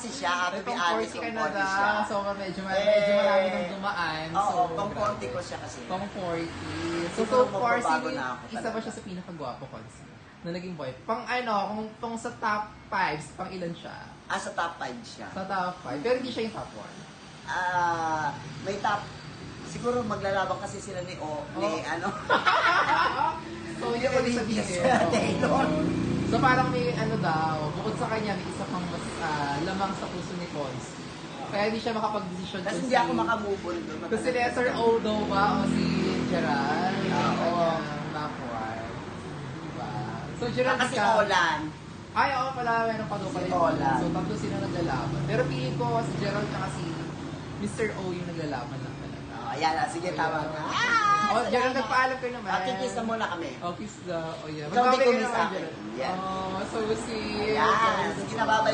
kasi siya, to be Pang honest, 40 ka kung na konti siya. daw. So, medyo marami nang dumaan. Oo, So, pang konti ko siya kasi. pang 40. So, Siguro far, magbabago na ako isa ba talaga. siya sa pinakagwapo, Consi? Na naging boy. Pang kung sa top 5, pang ilan siya? Sa top 5 siya. Sa top 5. Pero hindi siya yung top 1. May top, siguro maglalaban kasi sila ni ano. So, yun yung Olympias sabihin. Taylor. So, parang may bukod sa kanya, may isa pang mas lamang sa puso ni Cons. Kaya hindi siya makapag-desisyon. Kasi hindi ako makamove on doon. Kung si letter O daw ba o si Gerald? Oo. Nakuha. Diba? So, Gerald Kasi ka. Olan. Ay, oo pala. Meron pa daw pala Si yung Olan. So, tatlo sila naglalaban. Pero pili ko si Gerald at si Mr. O yung naglalaban lang talaga. Ayan na, sige, tama na. Oh, Gerald, nagpaalam ka naman. Kikis na muna kami. Oh, kiss daw. Oh, yeah. Ikaw di Magbabay ka kumis naman, sa akin. Gerald. Yan. Oh, so sweet. Ayan, sige na, bye-bye.